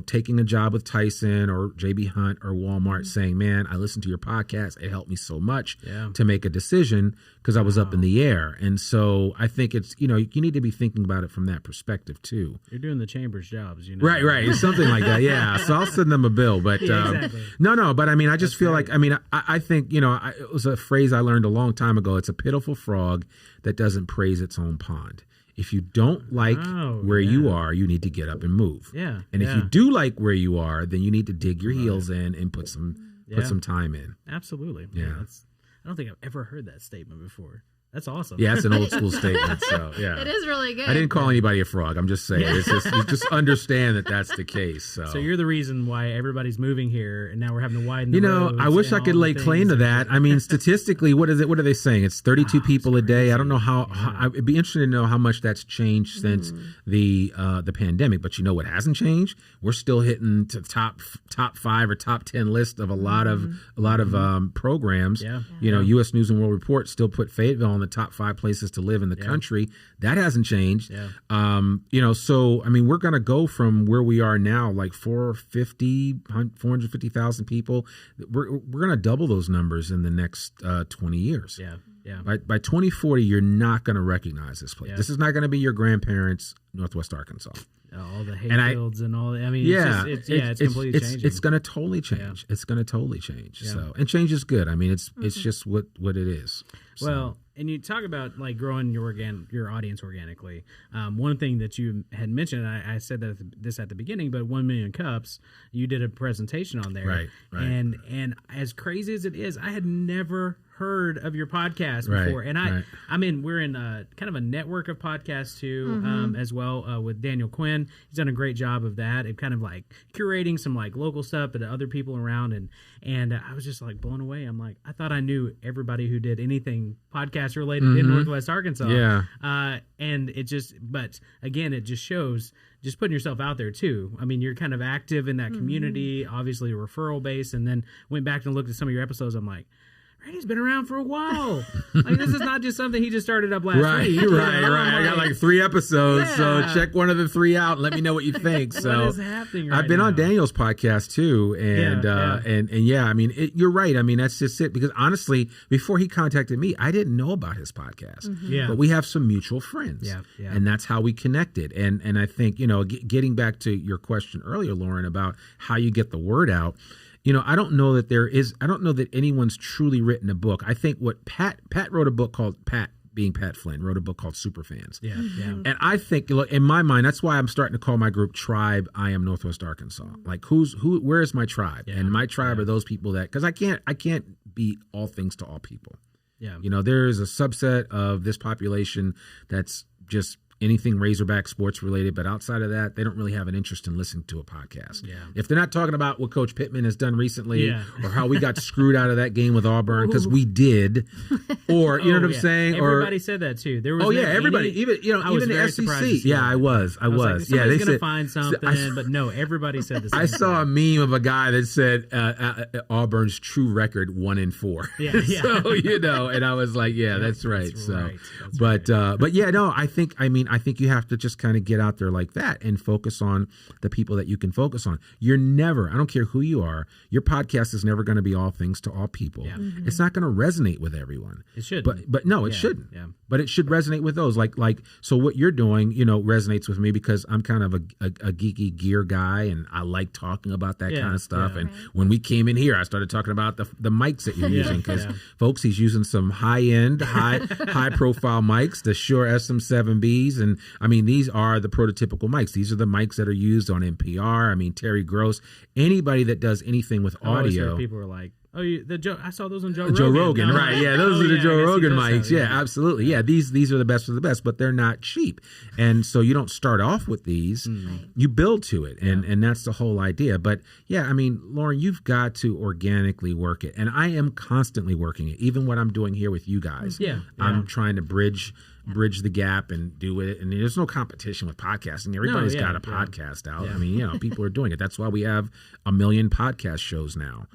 [SPEAKER 2] taking a job with Tyson or JB Hunt or Walmart, saying, man, I listened to your podcast. It helped me so much to make a decision because I was up in the air. And so I think it's, you need to be thinking about it from that perspective too.
[SPEAKER 1] You're doing the chamber's jobs,
[SPEAKER 2] Right. It's something like that. Yeah. So I'll send them a bill, but
[SPEAKER 1] exactly.
[SPEAKER 2] No, but I mean, I just feel like, I mean, I think, it was a phrase I learned a long time ago. It's a pitiful frog that doesn't praise its own pond. If you don't like where you are, you need to get up and move. And if you do like where you are, then you need to dig your heels in and put some time in.
[SPEAKER 1] Absolutely.
[SPEAKER 2] Yeah.
[SPEAKER 1] I don't think I've ever heard that statement before. That's awesome.
[SPEAKER 2] Yeah, it's an old school statement. So yeah,
[SPEAKER 3] it is really good.
[SPEAKER 2] I didn't call anybody a frog. I'm just saying, it's just, you just understand that that's the case. So
[SPEAKER 1] you're the reason why everybody's moving here, and now we're having to widen the roads.
[SPEAKER 2] I wish I could lay claim to that. I mean, statistically, what is it? What are they saying? It's 32 people a day. I don't know how. It'd be interesting to know how much that's changed since the pandemic. But what hasn't changed? We're still hitting to top 5 or top 10 list of a lot of programs. U.S. News and World Report still put Fayetteville on the top 5 places to live in the country. That hasn't changed. So I mean, we're going to go from where we are now, like 450,000 people. We're going to double those numbers in the next 20 years. By 2040, you're not going to recognize this place. This is not going to be your grandparents' Northwest Arkansas.
[SPEAKER 1] All the hayfields and all that. I mean, it's completely changing.
[SPEAKER 2] It's going to totally change. It's going to totally change. So, and change is good. I mean, it's just what it is. So.
[SPEAKER 1] Well, and you talk about like growing your audience organically. One thing that you had mentioned, I said this at the beginning, but 1 Million Cups, you did a presentation on there,
[SPEAKER 2] right?
[SPEAKER 1] And as crazy as it is, I had never heard of your podcast before, and I mean, we're in kind of a network of podcasts too, as well with Daniel Quinn. He's done a great job of that, and kind of like curating some like local stuff and other people around, and I was just like blown away. I'm like, I thought I knew everybody who did anything podcast related in Northwest Arkansas, and it just, but again, it just shows just putting yourself out there too. I mean, you're kind of active in that community, obviously a referral base, and then went back and looked at some of your episodes. I'm like, Randy's been around for a while. Like, this is not just something he just started up last week.
[SPEAKER 2] Right. I got like 3 episodes, so check one of the 3 out and let me know what you think. So
[SPEAKER 1] what is happening right
[SPEAKER 2] I've been
[SPEAKER 1] now?
[SPEAKER 2] on Daniel's podcast too, and I mean, you're right. I mean, that's just it. Because honestly, before he contacted me, I didn't know about his podcast. But we have some mutual friends, and that's how we connected. And I think getting back to your question earlier, Lauren, about how you get the word out. I don't know that anyone's truly written a book. I think what Pat wrote a book called Pat being Pat Flynn, wrote a book called Superfans.
[SPEAKER 1] Yeah, yeah.
[SPEAKER 2] And I think, look, in my mind, that's why I'm starting to call my group Tribe. I am Northwest Arkansas. Like, where is my tribe?
[SPEAKER 1] Yeah.
[SPEAKER 2] And my tribe are those people that, because I can't be all things to all people.
[SPEAKER 1] Yeah.
[SPEAKER 2] You know, there is a subset of this population that's just anything Razorback sports related, but outside of that, they don't really have an interest in listening to a podcast.
[SPEAKER 1] Yeah.
[SPEAKER 2] If they're not talking about what Coach Pittman has done recently,
[SPEAKER 1] Yeah.
[SPEAKER 2] or how we got screwed out of that game with Auburn, because we did, or you know what I'm
[SPEAKER 1] yeah.
[SPEAKER 2] saying?
[SPEAKER 1] Everybody said that too. There was
[SPEAKER 2] Everybody, even
[SPEAKER 1] was
[SPEAKER 2] the
[SPEAKER 1] very surprised to
[SPEAKER 2] SEC.
[SPEAKER 1] see
[SPEAKER 2] Yeah,
[SPEAKER 1] that.
[SPEAKER 2] I was.
[SPEAKER 1] I was like,
[SPEAKER 2] Yeah,
[SPEAKER 1] somebody's
[SPEAKER 2] they
[SPEAKER 1] gonna
[SPEAKER 2] said
[SPEAKER 1] find something, but no, everybody said the same
[SPEAKER 2] I saw a
[SPEAKER 1] thing.
[SPEAKER 2] meme of a guy that said Auburn's true record 1-4.
[SPEAKER 1] Yeah, yeah.
[SPEAKER 2] So you know, and I was like, yeah, that's right.
[SPEAKER 1] That's
[SPEAKER 2] so,
[SPEAKER 1] right. That's
[SPEAKER 2] but yeah, no, I think you have to just kind of get out there like that and focus on the people that you can focus on. You're never, I don't care who you are, your podcast is never going to be all things to all people.
[SPEAKER 1] Yeah.
[SPEAKER 2] It's not going to resonate with everyone.
[SPEAKER 1] It should,
[SPEAKER 2] but no, it
[SPEAKER 1] Yeah,
[SPEAKER 2] shouldn't.
[SPEAKER 1] yeah.
[SPEAKER 2] But it should resonate with those. Like so what you're doing, you know, resonates with me because I'm kind of a geeky gear guy, and I like talking about that
[SPEAKER 1] Yeah,
[SPEAKER 2] kind of stuff.
[SPEAKER 1] yeah.
[SPEAKER 2] And when we came in here, I started talking about the mics that you're using because
[SPEAKER 1] yeah.
[SPEAKER 2] folks, he's using some high profile mics, the Shure SM7Bs, and I mean these are the prototypical mics. These are the mics that are used on NPR. I mean Terry Gross, anybody that does anything with
[SPEAKER 1] I always heard
[SPEAKER 2] audio.
[SPEAKER 1] people were like, "Oh, I saw those on Joe
[SPEAKER 2] Rogan,
[SPEAKER 1] And I'm
[SPEAKER 2] right?
[SPEAKER 1] like,
[SPEAKER 2] Yeah, those
[SPEAKER 1] oh,
[SPEAKER 2] are the
[SPEAKER 1] yeah,
[SPEAKER 2] Joe
[SPEAKER 1] I guess he
[SPEAKER 2] Rogan
[SPEAKER 1] does
[SPEAKER 2] mics.
[SPEAKER 1] have-
[SPEAKER 2] Yeah, absolutely. Yeah, these are the best of the best, but they're not cheap, and so you don't start off with these. You build to it, and that's the whole idea. But yeah, I mean, Lauren, you've got to organically work it, and I am constantly working it. Even what I'm doing here with you guys,
[SPEAKER 1] Yeah,
[SPEAKER 2] I'm trying to bridge the gap and do it. And there's no competition with podcasting. Everybody's got a podcast out.
[SPEAKER 1] Yeah.
[SPEAKER 2] I mean, you know, people are doing it. That's why we have 1 million podcast shows now.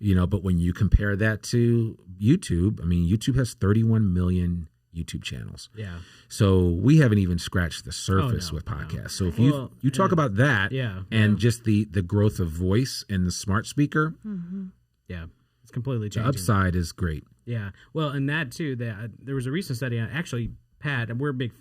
[SPEAKER 2] You know, but when you compare that to YouTube, I mean, YouTube has 31 million YouTube channels.
[SPEAKER 1] Yeah.
[SPEAKER 2] So we haven't even scratched the surface
[SPEAKER 1] no,
[SPEAKER 2] with
[SPEAKER 1] no.
[SPEAKER 2] podcasts. So if
[SPEAKER 1] Well,
[SPEAKER 2] you talk about that
[SPEAKER 1] Yeah,
[SPEAKER 2] and
[SPEAKER 1] yeah.
[SPEAKER 2] just the growth of voice and the smart speaker,
[SPEAKER 1] Yeah. It's completely
[SPEAKER 2] the
[SPEAKER 1] changing.
[SPEAKER 2] upside is great.
[SPEAKER 1] Yeah. Well, and that too, there was a recent study on actually Pat, we're big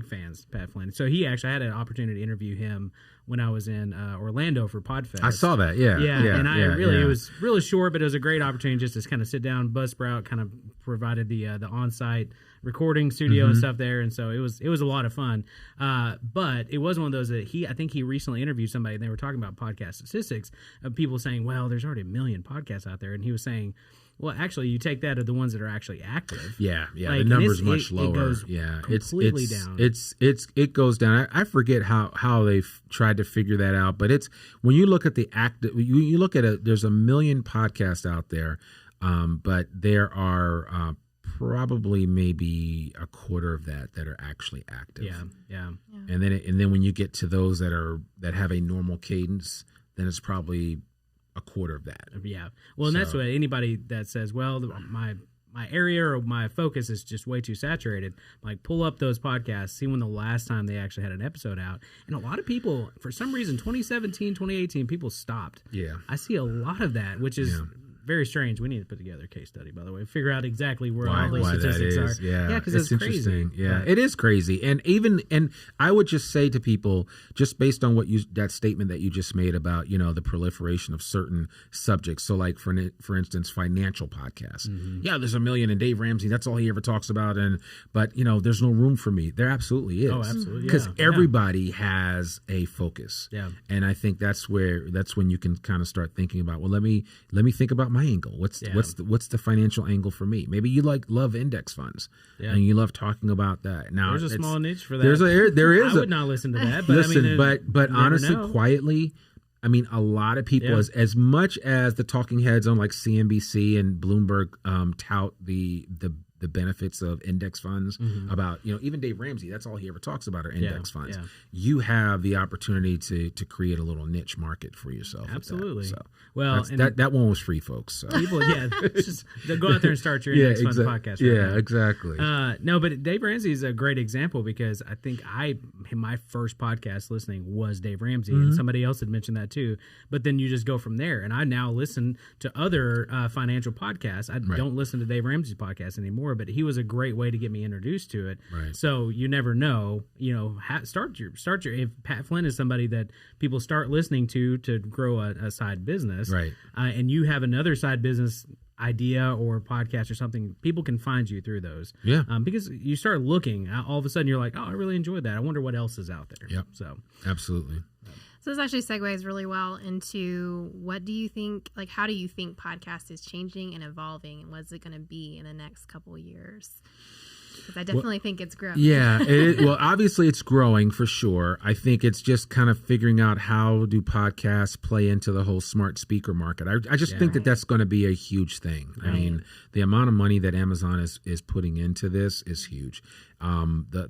[SPEAKER 1] fans, Pat Flynn. So I had an opportunity to interview him when I was in Orlando for PodFest.
[SPEAKER 2] I saw that. Yeah.
[SPEAKER 1] It was really short, but it was a great opportunity just to kind of sit down. Buzzsprout kind of provided the on-site recording studio and stuff there, and so it was a lot of fun. But it was one of those that I think he recently interviewed somebody, and they were talking about podcast statistics of people saying, well, there's already 1 million podcasts out there, and he was saying, well, actually, you take that of the ones that are actually active.
[SPEAKER 2] Yeah,
[SPEAKER 1] Like,
[SPEAKER 2] the number's
[SPEAKER 1] and
[SPEAKER 2] much lower.
[SPEAKER 1] It goes completely down.
[SPEAKER 2] It goes down. I forget how they've tried to figure that out, but it's when you look at the active, you look at there's 1 million podcasts out there, but there are probably maybe a quarter of that are actually active.
[SPEAKER 1] Yeah.
[SPEAKER 2] And then when you get to those that have a normal cadence, then it's probably a quarter of that.
[SPEAKER 1] Yeah. Well, and that's what anybody that says, well, my area or my focus is just way too saturated. Like, pull up those podcasts, see when the last time they actually had an episode out. And a lot of people, for some reason, 2017, 2018, people stopped.
[SPEAKER 2] Yeah.
[SPEAKER 1] I see a lot of that, which is very strange. We need to put together a case study, by the way, figure out exactly where all those statistics are.
[SPEAKER 2] Yeah,
[SPEAKER 1] because it's crazy.
[SPEAKER 2] interesting. Yeah,
[SPEAKER 1] But-
[SPEAKER 2] it is crazy. And I would just say to people, just based on that statement that you just made about, you know, the proliferation of certain subjects. So like for instance, financial podcasts. Yeah, there's 1 million, and Dave Ramsey, that's all he ever talks about. But you know, there's no room for me. There absolutely is.
[SPEAKER 1] Oh, absolutely.
[SPEAKER 2] Because
[SPEAKER 1] Yeah.
[SPEAKER 2] everybody has a focus.
[SPEAKER 1] Yeah.
[SPEAKER 2] And I think that's when you can kind of start thinking about, well, let me think about my angle. What's the financial angle for me? Maybe you love index funds, and you love talking about that. Now
[SPEAKER 1] There's a small niche for that.
[SPEAKER 2] There is.
[SPEAKER 1] I would not listen to that. But
[SPEAKER 2] listen,
[SPEAKER 1] I mean,
[SPEAKER 2] but
[SPEAKER 1] you never
[SPEAKER 2] honestly,
[SPEAKER 1] know.
[SPEAKER 2] quietly, I mean, a lot of people, as much as the talking heads on like CNBC and Bloomberg tout the benefits of index funds, about, you know, even Dave Ramsey, that's all he ever talks about are index funds.
[SPEAKER 1] Yeah.
[SPEAKER 2] You have the opportunity to create a little niche market for yourself.
[SPEAKER 1] Absolutely.
[SPEAKER 2] With that. So
[SPEAKER 1] Well,
[SPEAKER 2] that one was free, folks. So.
[SPEAKER 1] people, just go out there and start your index fund podcast. Right now.
[SPEAKER 2] Exactly.
[SPEAKER 1] No, but Dave Ramsey is a great example because I think my first podcast listening was Dave Ramsey, and somebody else had mentioned that too. But then you just go from there, and I now listen to other financial podcasts. I don't listen to Dave Ramsey's podcast anymore, but he was a great way to get me introduced to it.
[SPEAKER 2] Right.
[SPEAKER 1] So you never know, you know, start your. If Pat Flynn is somebody that people start listening to grow a side business,
[SPEAKER 2] Right.
[SPEAKER 1] and you have another side business idea or podcast or something, people can find you through those.
[SPEAKER 2] Yeah.
[SPEAKER 1] Because you start looking, all of a sudden you're like, oh, I really enjoyed that. I wonder what else is out there.
[SPEAKER 2] Yep.
[SPEAKER 1] So
[SPEAKER 2] Absolutely.
[SPEAKER 3] So this actually segues really well into what do you think, like, how do you think podcast is changing and evolving, and what's it going to be in the next couple of years? Because I definitely think it's growing.
[SPEAKER 2] Yeah. Well, obviously it's growing for sure. I think it's just kind of figuring out how do podcasts play into the whole smart speaker market. I just think that that's going to be a huge thing. Right. I mean, the amount of money that Amazon is putting into this is huge.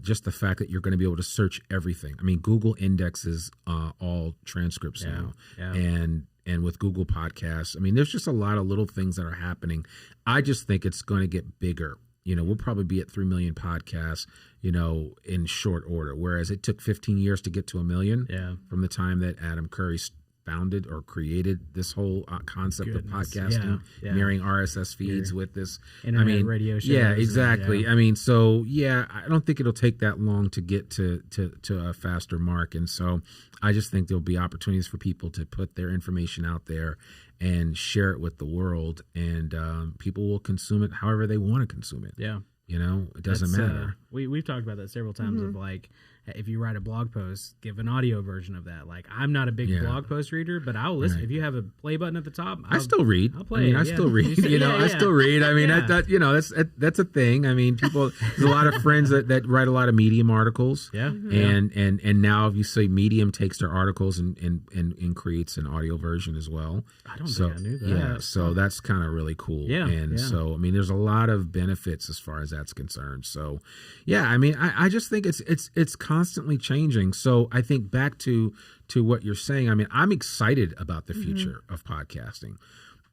[SPEAKER 2] Just the fact that you're going to be able to search everything. I mean, Google indexes all transcripts now. Yeah. And with Google Podcasts, I mean, there's just a lot of little things that are happening. I just think it's going to get bigger. We'll probably be at 3 million podcasts, in short order. Whereas it took 15 years to get to 1 million from the time that Adam Curry founded or created this whole concept of podcasting, marrying RSS feeds with this
[SPEAKER 1] internet radio shows.
[SPEAKER 2] Yeah, exactly. I mean, so I don't think it'll take that long to get to a faster mark. And so I just think there'll be opportunities for people to put their information out there and share it with the world, and people will consume it however they want to consume it.
[SPEAKER 1] Yeah.
[SPEAKER 2] It doesn't matter.
[SPEAKER 1] We've talked about that several times of like, if you write a blog post, give an audio version of that. Like, I'm not a big blog post reader, but I'll listen. If you have a play button at the top,
[SPEAKER 2] I still read.
[SPEAKER 1] I'll play it.
[SPEAKER 2] I still read. I still read. I mean, that's a thing. I mean, there's a lot of friends that write a lot of Medium articles.
[SPEAKER 1] Yeah.
[SPEAKER 2] And now if you say Medium takes their articles and creates an audio version as well.
[SPEAKER 1] I don't think I knew that.
[SPEAKER 2] Yeah. So that's kind of really cool.
[SPEAKER 1] Yeah.
[SPEAKER 2] And so, I mean, there's a lot of benefits as far as that's concerned. So, yeah, I mean, I just think it's constantly changing. So I think back to what you're saying, I mean, I'm excited about the future of podcasting.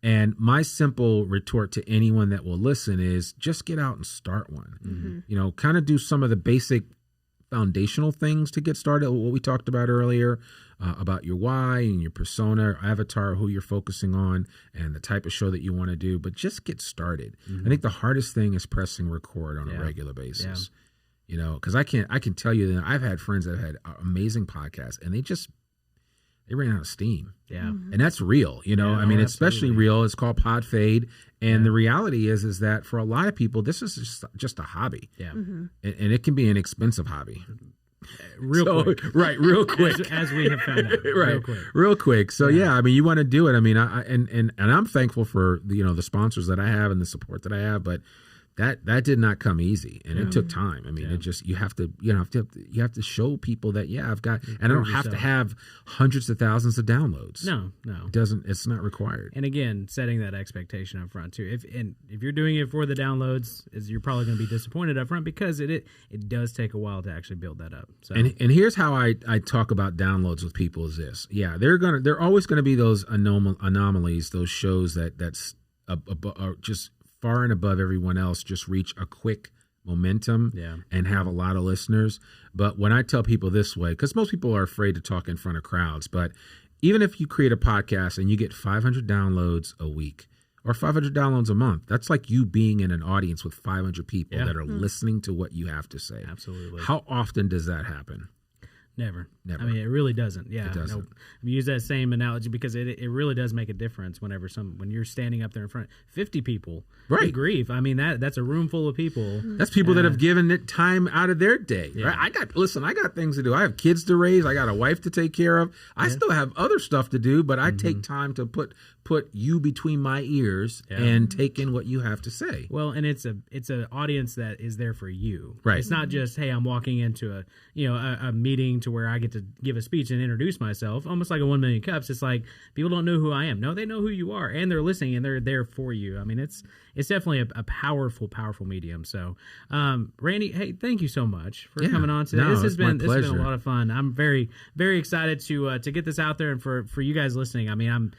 [SPEAKER 2] And my simple retort to anyone that will listen is just get out and start one. Kind of do some of the basic foundational things to get started. What we talked about earlier about your why and your persona, avatar, who you're focusing on, and the type of show that you want to do. But just get started. I think the hardest thing is pressing record on a regular basis. Because I can tell you that I've had friends that have had amazing podcasts, and they ran out of steam.
[SPEAKER 1] Yeah.
[SPEAKER 2] And that's real, I mean, especially real. It's called Pod Fade. And the reality is that for a lot of people, this is just a hobby.
[SPEAKER 1] Yeah.
[SPEAKER 2] And it can be an expensive hobby.
[SPEAKER 1] Real quick.
[SPEAKER 2] Right, real quick.
[SPEAKER 1] As we have found out.
[SPEAKER 2] Right. Real quick. So I mean, you want to do it. I mean, and I'm thankful for the sponsors that I have and the support that I have, but that did not come easy, and it took time. I mean, it just you have to show people that I've got, and I don't have to have hundreds of thousands of downloads.
[SPEAKER 1] No,
[SPEAKER 2] it's not required.
[SPEAKER 1] And again, setting that expectation up front too. If you're doing it for the downloads, you're probably going to be disappointed up front because it does take a while to actually build that up. So
[SPEAKER 2] and here's how I talk about downloads with people is this: they're always going to be those anomalies, those shows that's just far and above everyone else, just reach a quick momentum and have a lot of listeners. But when I tell people this way, because most people are afraid to talk in front of crowds, but even if you create a podcast and you get 500 downloads a week or 500 downloads a month, that's like you being in an audience with 500 people that are listening to what you have to say.
[SPEAKER 1] Absolutely.
[SPEAKER 2] How often does that happen?
[SPEAKER 1] Never. I mean, it really doesn't. Yeah.
[SPEAKER 2] It doesn't.
[SPEAKER 1] We use that same analogy because it really does make a difference when you're standing up there in front of 50 people. Right. Good grief. I mean, that's a room full of people.
[SPEAKER 2] That's people that have given it time out of their day. Yeah. Right? I got things to do. I have kids to raise. I got a wife to take care of. I still have other stuff to do, but I take time to put you between my ears and take in what you have to say.
[SPEAKER 1] Well, and it's an audience that is there for you.
[SPEAKER 2] Right.
[SPEAKER 1] It's not just, hey, I'm walking into a meeting to where I get to give a speech and introduce myself, almost like a 1 Million Cups. It's like people don't know who I am. No, they know who you are, and they're listening, and they're there for you. I mean, it's definitely a powerful medium. So, Randy, hey, thank you so much for coming on today. This has been a lot of fun. I'm very, very excited to get this out there and for you guys listening. I mean,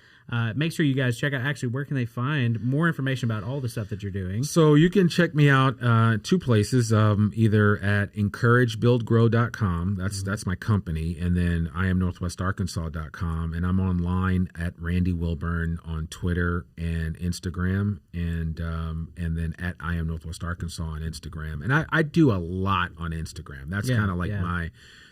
[SPEAKER 1] make sure you guys check out, actually, where can they find more information about all the stuff that you're doing?
[SPEAKER 2] So you can check me out two places, either at encouragebuildgrow.com. That's my company. And then IamNorthwestArkansas.com. And I'm online at Randy Wilburn on Twitter and Instagram. And then at I Am Northwest Arkansas on Instagram. And I do a lot on Instagram. That's kind of like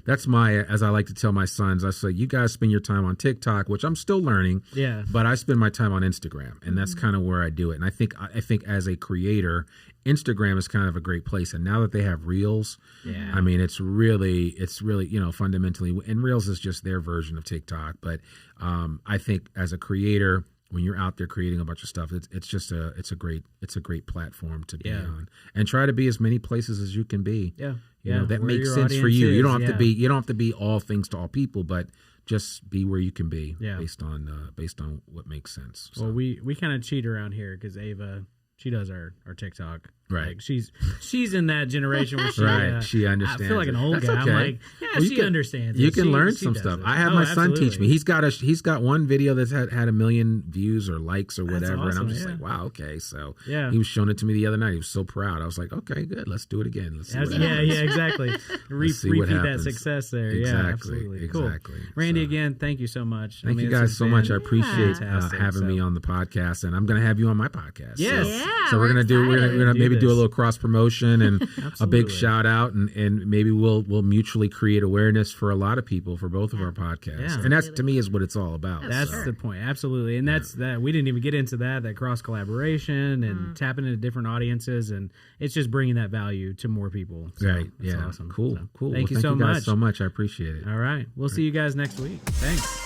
[SPEAKER 2] that's as I like to tell my sons, I say, you guys spend your time on TikTok, which I'm still learning.
[SPEAKER 1] Yeah.
[SPEAKER 2] But I spend my time on Instagram, and that's kind of where I do it. And I think as a creator, Instagram is kind of a great place. And now that they have Reels, I mean, it's really, fundamentally, and Reels is just their version of TikTok. But I think as a creator, when you're out there creating a bunch of stuff, it's a great platform to be on, and try to be as many places as you can be.
[SPEAKER 1] Yeah.
[SPEAKER 2] You know, that makes sense for you. You don't have to be all things to all people, but just be where you can be based on what makes sense. So.
[SPEAKER 1] Well, we kind of cheat around here because Ava, she does our TikTok.
[SPEAKER 2] Right.
[SPEAKER 1] Like she's in that generation where
[SPEAKER 2] she understands.
[SPEAKER 1] I feel like an old guy.
[SPEAKER 2] Okay.
[SPEAKER 1] I'm like,
[SPEAKER 2] well,
[SPEAKER 1] she understands.
[SPEAKER 2] You can learn some stuff. I have my son teach me. He's got one video that's had 1 million views or likes or whatever,
[SPEAKER 1] awesome,
[SPEAKER 2] and I'm just like, wow, okay. So
[SPEAKER 1] he
[SPEAKER 2] was showing it to me the other night. He was so proud. I was like, okay, good. Let's do it again. Let's see what happens.
[SPEAKER 1] Exactly. Repeat that success there.
[SPEAKER 2] Exactly.
[SPEAKER 1] Yeah, absolutely.
[SPEAKER 2] Exactly.
[SPEAKER 1] Cool. Randy, again, thank you so much.
[SPEAKER 2] Thank you guys so much. I appreciate having me on the podcast, and I'm going to have you on my podcast.
[SPEAKER 1] Yes.
[SPEAKER 2] So we're gonna maybe do a little cross promotion and a big shout out, and maybe we'll mutually create awareness for a lot of people for both of our podcasts. And that's to me is what it's all about.
[SPEAKER 1] That's the point. Absolutely. And that's that. We didn't even get into that cross collaboration and tapping into different audiences, and it's just bringing that value to more people. So
[SPEAKER 2] right.
[SPEAKER 1] That's awesome.
[SPEAKER 2] Cool.
[SPEAKER 1] So,
[SPEAKER 2] Cool.
[SPEAKER 1] Thank you
[SPEAKER 2] so
[SPEAKER 1] much.
[SPEAKER 2] Guys so much. I appreciate it.
[SPEAKER 1] All right. We'll see you guys next week. Thanks.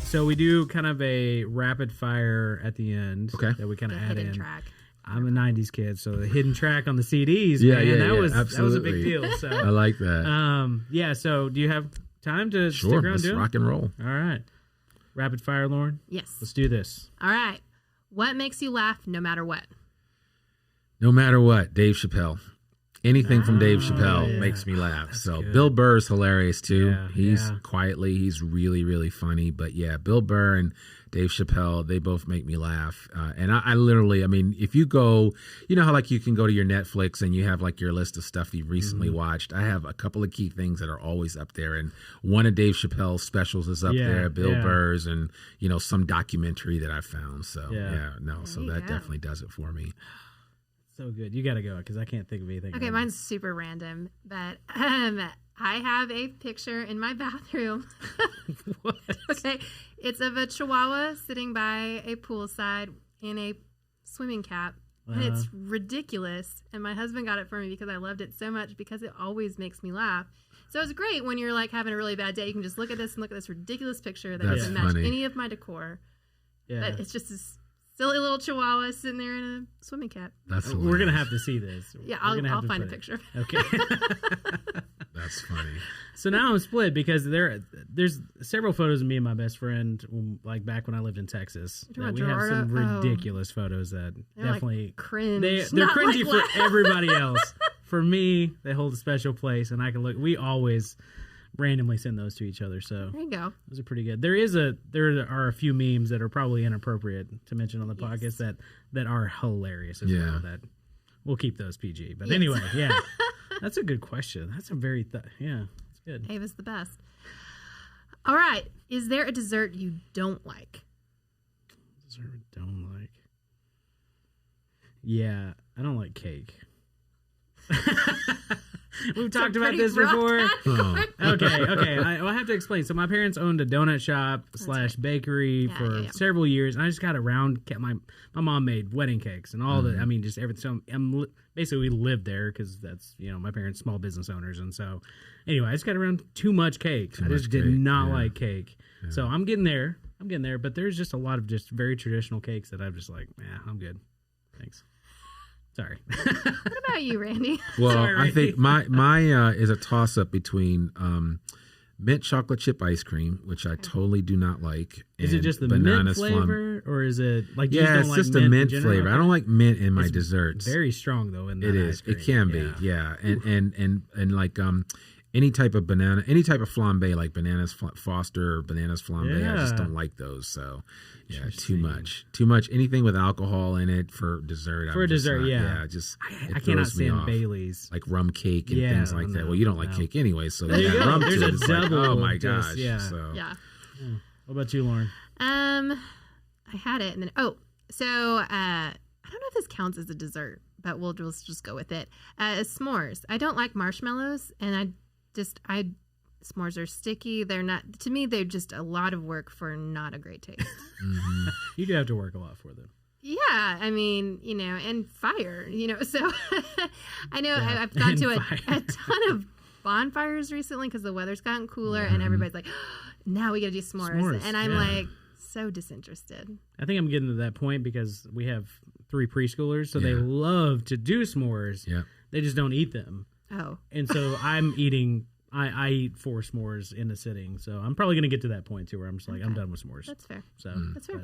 [SPEAKER 1] So we do kind of a rapid fire at the end that we kind of add in.
[SPEAKER 3] Track.
[SPEAKER 1] I'm a 90s kid, so the hidden track on the CDs, that was a big deal. So
[SPEAKER 2] I like that.
[SPEAKER 1] So do you have time to stick around
[SPEAKER 2] let's rock and roll.
[SPEAKER 1] All right. Rapid fire, Lauren?
[SPEAKER 3] Yes.
[SPEAKER 1] Let's do this.
[SPEAKER 3] All right. What makes you laugh no matter what?
[SPEAKER 2] No matter what, Dave Chappelle. Anything from Dave Chappelle makes me laugh.
[SPEAKER 1] That's
[SPEAKER 2] so
[SPEAKER 1] good.
[SPEAKER 2] Bill Burr's hilarious too.
[SPEAKER 1] Yeah,
[SPEAKER 2] He's really, really funny. But Bill Burr and Dave Chappelle, they both make me laugh. And I literally, if you go, you know how like you can go to your Netflix and you have like your list of stuff you've recently watched. I have a couple of key things that are always up there. And one of Dave Chappelle's specials is up there, Bill Burr's, and, some documentary that I found. So, so that definitely does it for me.
[SPEAKER 1] So good. You got to go because I can't think of anything.
[SPEAKER 3] Okay, mine's super random, but I have a picture in my bathroom.
[SPEAKER 1] What?
[SPEAKER 3] Okay, it's of a Chihuahua sitting by a poolside in a swimming cap, and it's ridiculous. And my husband got it for me because I loved it so much because it always makes me laugh. So it's great when you're like having a really bad day. You can just look at this and look at this ridiculous picture that doesn't match any of my decor. Yeah, but it's just this silly little Chihuahua sitting there in a swimming cap.
[SPEAKER 1] We're gonna have to see this.
[SPEAKER 3] Yeah, I'll find a picture.
[SPEAKER 1] Okay.
[SPEAKER 2] That's funny.
[SPEAKER 1] So now I'm split because there's several photos of me and my best friend, like back when I lived in Texas. We have some ridiculous photos that
[SPEAKER 3] they're
[SPEAKER 1] definitely
[SPEAKER 3] like cringe.
[SPEAKER 1] They're cringy for everybody else. For me, they hold a special place, and I can look. We always randomly send those to each other. So
[SPEAKER 3] there you go.
[SPEAKER 1] Those are pretty good. There are a few memes that are probably inappropriate to mention on the podcast that are hilarious as well. That we'll keep those PG. But anyway, that's a good question. That's a very it's good.
[SPEAKER 3] Ava's the best. All right. Is there a dessert you don't like?
[SPEAKER 1] Dessert I don't like. Yeah, I don't like cake. We've talked about this before. Okay. I have to explain. So my parents owned a donut shop / bakery for several years, and I just got around. My mom made wedding cakes and all that. I mean, just everything. So basically, we lived there because that's my parents small business owners, and so anyway, I just got around too much cake. I just did not like cake. Yeah. So I'm getting there. But there's just a lot of just very traditional cakes that I'm just like, I'm good. Thanks. Sorry.
[SPEAKER 3] What about you, Randy?
[SPEAKER 2] Well, I think my is a toss up between mint chocolate chip ice cream, which I totally do not like.
[SPEAKER 1] Is it just the mint flavor, or is it like
[SPEAKER 2] it's just a mint flavor? I don't like mint in my desserts.
[SPEAKER 1] Very strong though. In that
[SPEAKER 2] it is. It can be. Yeah. And like any type of banana, any type of flambe, like bananas Foster or bananas flambe, I just don't like those. So. Yeah, too much. Anything with alcohol in it for dessert.
[SPEAKER 1] I cannot stand Bailey's,
[SPEAKER 2] like rum cake and things like that. Well, you don't like cake anyway, so
[SPEAKER 1] there you go.
[SPEAKER 2] Rum
[SPEAKER 1] There's
[SPEAKER 2] too.
[SPEAKER 1] a double.
[SPEAKER 2] Like, oh my gosh!
[SPEAKER 3] Yeah.
[SPEAKER 1] What about you, Lauren?
[SPEAKER 3] I had it, and then So I don't know if this counts as a dessert, but we'll just go with it. S'mores. I don't like marshmallows, and s'mores are sticky. They're not, to me, they're just a lot of work for not a great taste.
[SPEAKER 1] You do have to work a lot for them.
[SPEAKER 3] Yeah, I mean, and fire, so I know I've gone to a ton of bonfires recently because the weather's gotten cooler and everybody's like, now we got to do s'mores. And I'm like, so disinterested.
[SPEAKER 1] I think I'm getting to that point because we have 3 preschoolers, so they love to do s'mores.
[SPEAKER 2] Yeah.
[SPEAKER 1] They just don't eat them.
[SPEAKER 3] Oh.
[SPEAKER 1] And so I eat 4 s'mores in a sitting. So I'm probably going to get to that point too where I'm just like, I'm done with s'mores.
[SPEAKER 3] That's fair.
[SPEAKER 1] So
[SPEAKER 3] That's fair.